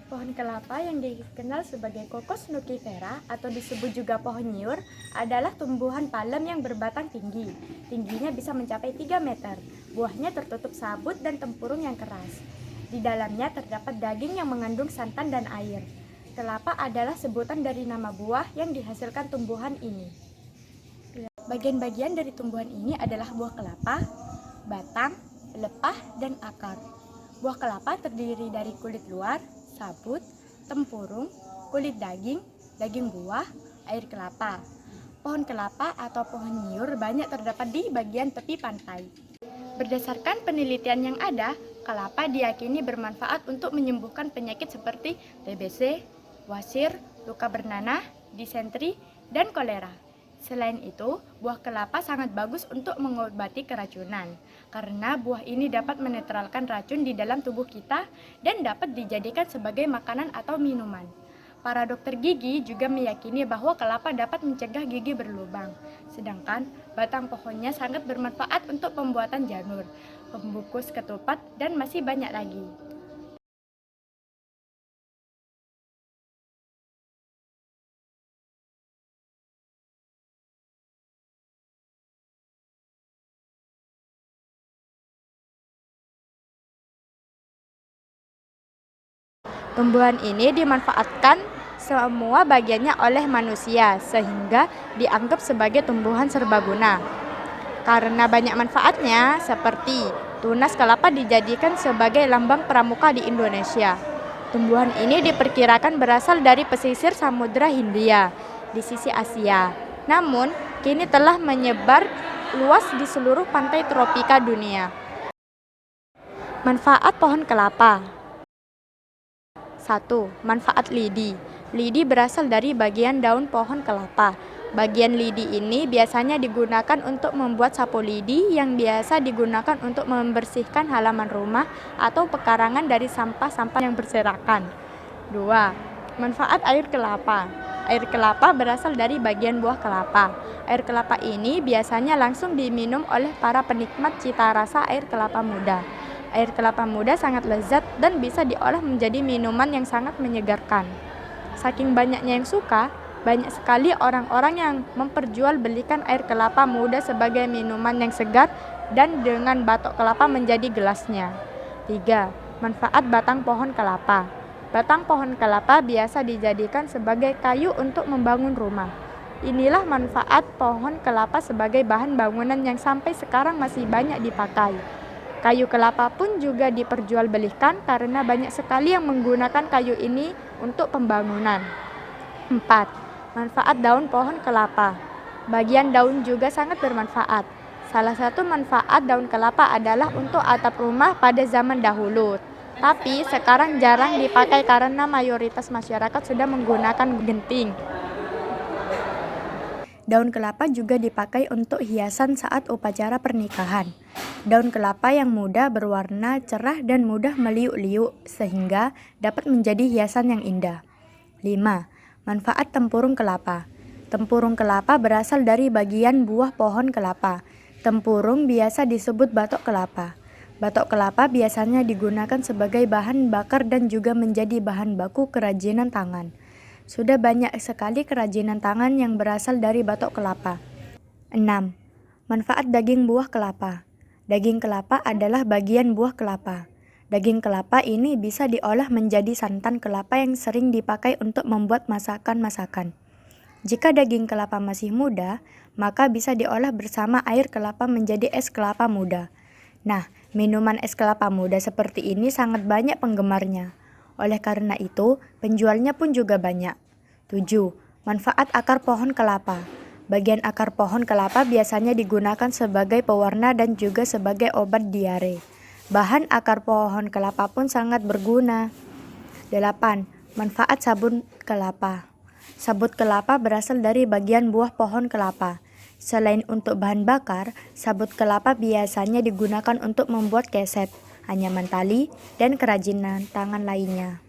Pohon kelapa yang dikenal sebagai Cocos nukifera atau disebut juga pohon nyiur adalah tumbuhan palem yang berbatang tinggi. Tingginya bisa mencapai 3 meter. Buahnya tertutup sabut dan tempurung yang keras. Di dalamnya terdapat daging yang mengandung santan dan air. Kelapa adalah sebutan dari nama buah yang dihasilkan tumbuhan ini. Bagian-bagian dari tumbuhan ini adalah buah kelapa, batang, pelepah, dan akar. Buah kelapa terdiri dari kulit luar, sabut, tempurung, kulit daging, daging buah, air kelapa. Pohon kelapa atau pohon nyiur banyak terdapat di bagian tepi pantai. Berdasarkan penelitian yang ada, kelapa diyakini bermanfaat untuk menyembuhkan penyakit seperti TBC, wasir, luka bernanah, disentri, dan kolera. Selain itu, buah kelapa sangat bagus untuk mengobati keracunan, karena buah ini dapat menetralkan racun di dalam tubuh kita dan dapat dijadikan sebagai makanan atau minuman. Para dokter gigi juga meyakini bahwa kelapa dapat mencegah gigi berlubang, sedangkan batang pohonnya sangat bermanfaat untuk pembuatan janur, pembungkus ketupat, dan masih banyak lagi. Tumbuhan ini dimanfaatkan semua bagiannya oleh manusia, sehingga dianggap sebagai tumbuhan serbaguna. Karena banyak manfaatnya, seperti tunas kelapa dijadikan sebagai lambang pramuka di Indonesia. Tumbuhan ini diperkirakan berasal dari pesisir Samudra Hindia di sisi Asia. Namun, kini telah menyebar luas di seluruh pantai tropika dunia. Manfaat pohon kelapa. 1. Manfaat lidi. Lidi berasal dari bagian daun pohon kelapa. Bagian lidi ini biasanya digunakan untuk membuat sapu lidi yang biasa digunakan untuk membersihkan halaman rumah atau pekarangan dari sampah-sampah yang berserakan. 2. Manfaat air kelapa. Air kelapa berasal dari bagian buah kelapa. Air kelapa ini biasanya langsung diminum oleh para penikmat cita rasa air kelapa muda. Air kelapa muda sangat lezat dan bisa diolah menjadi minuman yang sangat menyegarkan. Saking banyaknya yang suka, banyak sekali orang-orang yang memperjualbelikan air kelapa muda sebagai minuman yang segar dan dengan batok kelapa menjadi gelasnya. 3. Manfaat batang pohon kelapa. Batang pohon kelapa biasa dijadikan sebagai kayu untuk membangun rumah. Inilah manfaat pohon kelapa sebagai bahan bangunan yang sampai sekarang masih banyak dipakai. Kayu kelapa pun juga diperjualbelikan karena banyak sekali yang menggunakan kayu ini untuk pembangunan. 4. Manfaat daun pohon kelapa. Bagian daun juga sangat bermanfaat. Salah satu manfaat daun kelapa adalah untuk atap rumah pada zaman dahulu. Tapi sekarang jarang dipakai karena mayoritas masyarakat sudah menggunakan genting. Daun kelapa juga dipakai untuk hiasan saat upacara pernikahan. Daun kelapa yang muda berwarna cerah dan mudah meliuk-liuk sehingga dapat menjadi hiasan yang indah. 5. Manfaat tempurung kelapa. Tempurung kelapa berasal dari bagian buah pohon kelapa. Tempurung biasa disebut batok kelapa. Batok kelapa biasanya digunakan sebagai bahan bakar dan juga menjadi bahan baku kerajinan tangan. Sudah banyak sekali kerajinan tangan yang berasal dari batok kelapa. 6. Manfaat daging buah kelapa. Daging kelapa adalah bagian buah kelapa. Daging kelapa ini bisa diolah menjadi santan kelapa yang sering dipakai untuk membuat masakan-masakan. Jika daging kelapa masih muda, maka bisa diolah bersama air kelapa menjadi es kelapa muda. Nah, minuman es kelapa muda seperti ini sangat banyak penggemarnya. Oleh karena itu, penjualnya pun juga banyak. 7. Manfaat akar pohon kelapa. Bagian akar pohon kelapa biasanya digunakan sebagai pewarna dan juga sebagai obat diare. Bahan akar pohon kelapa pun sangat berguna. 8. Manfaat sabun kelapa. Sabut kelapa berasal dari bagian buah pohon kelapa. Selain untuk bahan bakar, sabut kelapa biasanya digunakan untuk membuat keset, anyaman tali, dan kerajinan tangan lainnya.